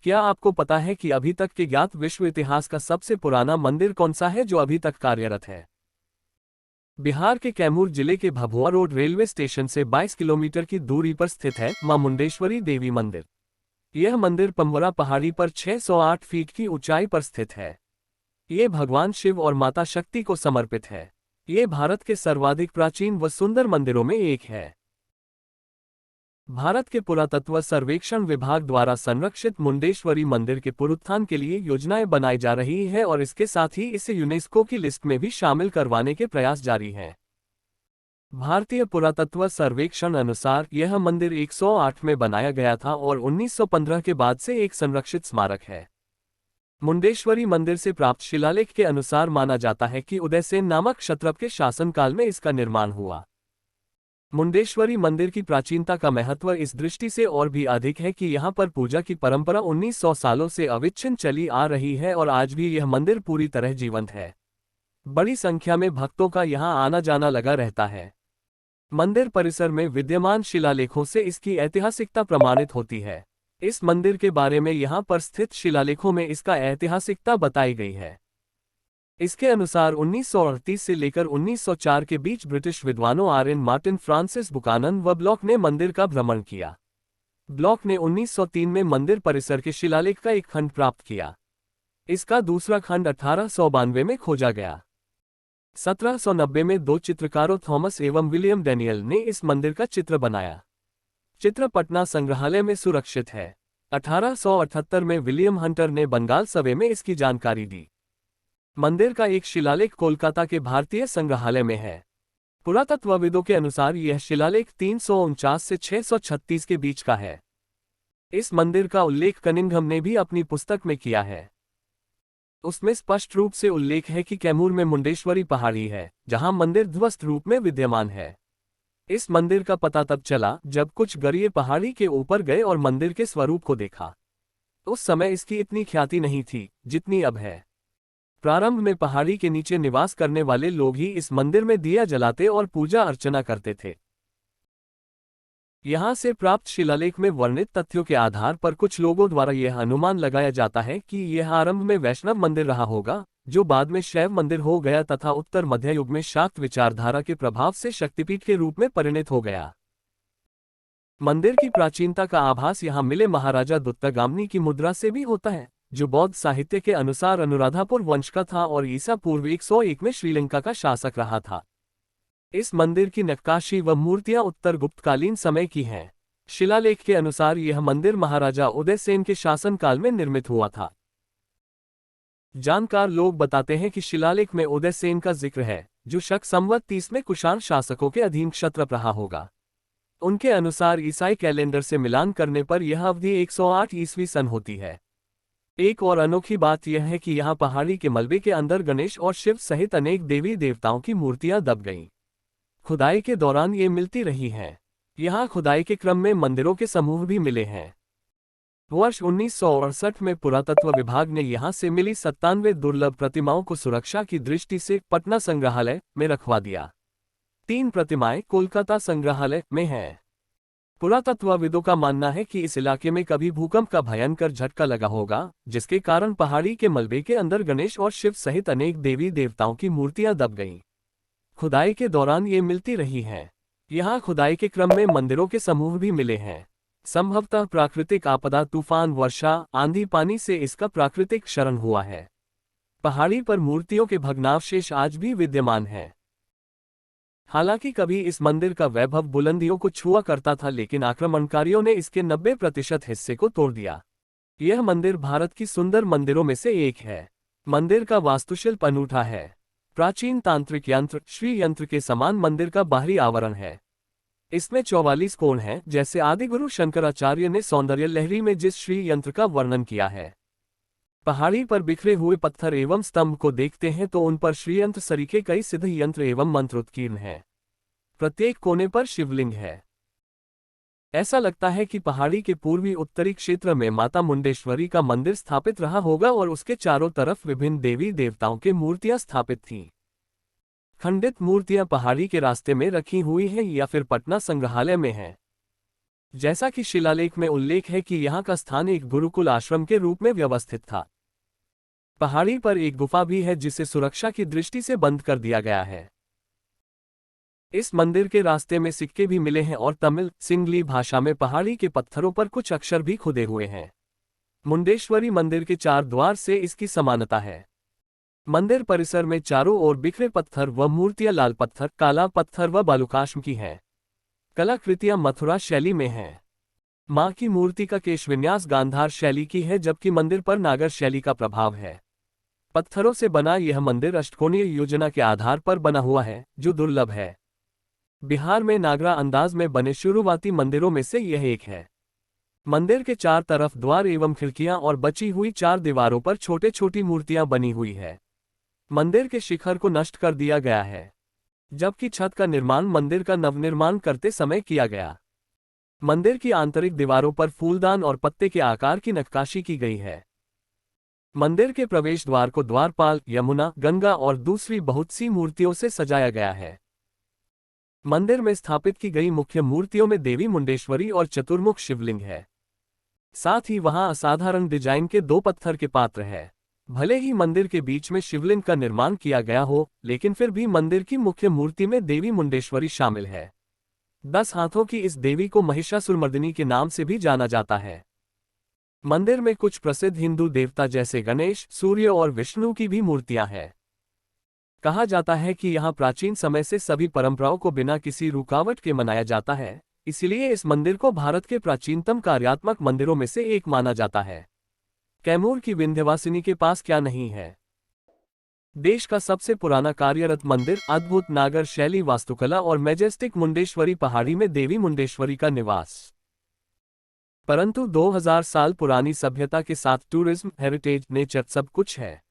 क्या आपको पता है कि अभी तक के ज्ञात विश्व इतिहास का सबसे पुराना मंदिर कौन सा है जो अभी तक कार्यरत है? बिहार के कैमूर जिले के भभुआ रोड रेलवे स्टेशन से 22 किलोमीटर की दूरी पर स्थित है मां मुंडेश्वरी देवी मंदिर। यह मंदिर पम्बरा पहाड़ी पर 608 फीट की ऊंचाई पर स्थित है। ये भगवान शिव और माता शक्ति को समर्पित है। ये भारत के सर्वाधिक प्राचीन व सुंदर मंदिरों में एक है। भारत के पुरातत्व सर्वेक्षण विभाग द्वारा संरक्षित मुंडेश्वरी मंदिर के पुनरुत्थान के लिए योजनाएं बनाई जा रही है और इसके साथ ही इसे यूनेस्को की लिस्ट में भी शामिल करवाने के प्रयास जारी हैं। भारतीय पुरातत्व सर्वेक्षण अनुसार यह मंदिर 108 में बनाया गया था और 1915 के बाद से एक संरक्षित स्मारक है। मुंडेश्वरी मंदिर से प्राप्त शिलालेख के अनुसार माना जाता है कि उदयसेन नामक क्षत्रप के शासनकाल में इसका निर्माण हुआ। मुंडेश्वरी मंदिर की प्राचीनता का महत्व इस दृष्टि से और भी अधिक है कि यहाँ पर पूजा की परंपरा 1900 सालों से अविच्छिन्न चली आ रही है और आज भी यह मंदिर पूरी तरह जीवंत है। बड़ी संख्या में भक्तों का यहाँ आना जाना लगा रहता है। मंदिर परिसर में विद्यमान शिलालेखों से इसकी ऐतिहासिकता प्रमाणित होती है। इस मंदिर के बारे में यहाँ पर स्थित शिलालेखों में इसका ऐतिहासिकता बताई गई है। इसके अनुसार 1938 से लेकर 1904 के बीच ब्रिटिश विद्वानों आर.एन. मार्टिन, फ्रांसिस बुकानन व ब्लॉक ने मंदिर का भ्रमण किया। ब्लॉक ने 1903 में मंदिर परिसर के शिलालेख का एक खंड प्राप्त किया। इसका दूसरा खंड 1892 में खोजा गया। 1790 में दो चित्रकारों थॉमस एवं विलियम डैनियल ने इस मंदिर का चित्र बनाया। चित्र पटना संग्रहालय में सुरक्षित है। 1878 में विलियम हंटर ने बंगाल सवे में इसकी जानकारी दी। मंदिर का एक शिलालेख कोलकाता के भारतीय संग्रहालय में है। पुरातत्वविदों के अनुसार यह शिलालेख 349 से 636 के बीच का है। इस मंदिर का उल्लेख कनिंघम ने भी अपनी पुस्तक में किया है। उसमें स्पष्ट रूप से उल्लेख है कि कैमूर में मुंडेश्वरी पहाड़ी है, जहां मंदिर ध्वस्त रूप में विद्यमान है। इस मंदिर का पता तब चला जब कुछ गरीब पहाड़ी के ऊपर गए और मंदिर के स्वरूप को देखा। उस समय इसकी इतनी ख्याति नहीं थी जितनी अब है। प्रारंभ में पहाड़ी के नीचे निवास करने वाले लोग ही इस मंदिर में दिया जलाते और पूजा अर्चना करते थे। यहाँ से प्राप्त शिलालेख में वर्णित तथ्यों के आधार पर कुछ लोगों द्वारा यह अनुमान लगाया जाता है कि यह आरंभ में वैष्णव मंदिर रहा होगा, जो बाद में शैव मंदिर हो गया तथा उत्तर मध्य युग में शाक्त विचारधारा के प्रभाव से शक्तिपीठ के रूप में परिणत हो गया। मंदिर की प्राचीनता का आभास यहाँ मिले महाराजा दुत्तगामनी की मुद्रा से भी होता है, जो बौद्ध साहित्य के अनुसार अनुराधापुर वंश का था और ईसा पूर्व 101 में श्रीलंका का शासक रहा था। इस मंदिर की नक्काशी व मूर्तियां उत्तर गुप्तकालीन समय की हैं। शिलालेख के अनुसार यह मंदिर महाराजा उदयसेन के शासनकाल में निर्मित हुआ था। जानकार लोग बताते हैं कि शिलालेख में उदयसेन का जिक्र है, जो शक संवत 30 में कुषाण शासकों के अधीन क्षत्रप रहा होगा। उनके अनुसार ईसाई कैलेंडर से मिलान करने पर यह अवधि 108 ईस्वी सन होती है। एक और अनोखी बात यह है कि यहाँ पहाड़ी के मलबे के अंदर गणेश और शिव सहित अनेक देवी देवताओं की मूर्तियां दब गईं। खुदाई के दौरान ये मिलती रही हैं। यहाँ खुदाई के क्रम में मंदिरों के समूह भी मिले हैं। वर्ष 1968 में पुरातत्व विभाग ने यहाँ से मिली 97 दुर्लभ प्रतिमाओं को सुरक्षा की दृष्टि से पटना संग्रहालय में रखवा दिया। 3 प्रतिमाएं कोलकाता संग्रहालय में हैं। पुरातत्वविदों का मानना है कि इस इलाके में कभी भूकंप का भयंकर झटका लगा होगा, जिसके कारण पहाड़ी के मलबे के अंदर गणेश और शिव सहित अनेक देवी देवताओं की मूर्तियां दब गईं। खुदाई के दौरान ये मिलती रही हैं। यहाँ खुदाई के क्रम में मंदिरों के समूह भी मिले हैं। संभवतः प्राकृतिक आपदा, तूफान, वर्षा, आंधी, पानी से इसका प्राकृतिक क्षरण हुआ है। पहाड़ी पर मूर्तियों के भग्नावशेष आज भी विद्यमान हैं। हालांकि कभी इस मंदिर का वैभव बुलंदियों को छुआ करता था, लेकिन आक्रमणकारियों ने इसके 90% हिस्से को तोड़ दिया। यह मंदिर भारत की सुंदर मंदिरों में से एक है। मंदिर का वास्तुशिल्प अनूठा है। प्राचीन तांत्रिक यंत्र श्री यंत्र के समान मंदिर का बाहरी आवरण है। इसमें 44 कोण हैं, जैसे आदिगुरु शंकराचार्य ने सौंदर्य लहरी में जिस श्री यंत्र का वर्णन किया है। पहाड़ी पर बिखरे हुए पत्थर एवं स्तंभ को देखते हैं तो उन पर श्रीयंत्र सरीखे कई सिद्ध यंत्र एवं मंत्रोत्कीर्ण हैं। प्रत्येक कोने पर शिवलिंग है। ऐसा लगता है कि पहाड़ी के पूर्वी उत्तरी क्षेत्र में माता मुंडेश्वरी का मंदिर स्थापित रहा होगा और उसके चारों तरफ विभिन्न देवी देवताओं के मूर्तियां स्थापित थीं। खंडित मूर्तियां पहाड़ी के रास्ते में रखी हुई हैं या फिर पटना संग्रहालय में हैं। जैसा कि शिलालेख में उल्लेख है कि यहाँ का स्थान एक गुरुकुल आश्रम के रूप में व्यवस्थित था। पहाड़ी पर एक गुफा भी है जिसे सुरक्षा की दृष्टि से बंद कर दिया गया है। इस मंदिर के रास्ते में सिक्के भी मिले हैं और तमिल सिंगली भाषा में पहाड़ी के पत्थरों पर कुछ अक्षर भी खुदे हुए हैं। मुंडेश्वरी मंदिर के 4 द्वार से इसकी समानता है। मंदिर परिसर में चारों ओर बिखरे पत्थर व मूर्तियां लाल पत्थर, काला पत्थर व बालुकाश्म की हैं। कलाकृतियां मथुरा शैली में हैं। मां की मूर्ति का केश विन्यास गांधार शैली की है, जबकि मंदिर पर नागर शैली का प्रभाव है। पत्थरों से बना यह मंदिर अष्टकोणीय योजना के आधार पर बना हुआ है, जो दुर्लभ है। बिहार में नागरा अंदाज में बने शुरुआती मंदिरों में से यह एक है। मंदिर के 4 तरफ द्वार एवं खिड़कियां और बची हुई 4 दीवारों पर छोटे छोटी मूर्तियां बनी हुई है। मंदिर के शिखर को नष्ट कर दिया गया है, जबकि छत का निर्माण मंदिर का नवनिर्माण करते समय किया गया। मंदिर की आंतरिक दीवारों पर फूलदान और पत्ते के आकार की नक्काशी की गई है। मंदिर के प्रवेश द्वार को द्वारपाल, यमुना, गंगा और दूसरी बहुत सी मूर्तियों से सजाया गया है। मंदिर में स्थापित की गई मुख्य मूर्तियों में देवी मुंडेश्वरी और चतुर्मुख शिवलिंग है। साथ ही वहां असाधारण डिजाइन के 2 पत्थर के पात्र है। भले ही मंदिर के बीच में शिवलिंग का निर्माण किया गया हो, लेकिन फिर भी मंदिर की मुख्य मूर्ति में देवी मुंडेश्वरी शामिल है। 10 हाथों की इस देवी को महिषासुरमर्दिनी के नाम से भी जाना जाता है। मंदिर में कुछ प्रसिद्ध हिंदू देवता जैसे गणेश, सूर्य और विष्णु की भी मूर्तियां हैं। कहा जाता है कि यहाँ प्राचीन समय से सभी परंपराओं को बिना किसी रुकावट के मनाया जाता है, इसलिए इस मंदिर को भारत के प्राचीनतम कार्यात्मक मंदिरों में से एक माना जाता है। कैमूर की विंध्यवासिनी के पास क्या नहीं है? देश का सबसे पुराना कार्यरत मंदिर, अद्भुत नागर शैली वास्तुकला और मैजेस्टिक मुंडेश्वरी पहाड़ी में देवी मुंडेश्वरी का निवास। परंतु 2000 साल पुरानी सभ्यता के साथ टूरिज्म, हेरिटेज, नेचर सब कुछ है।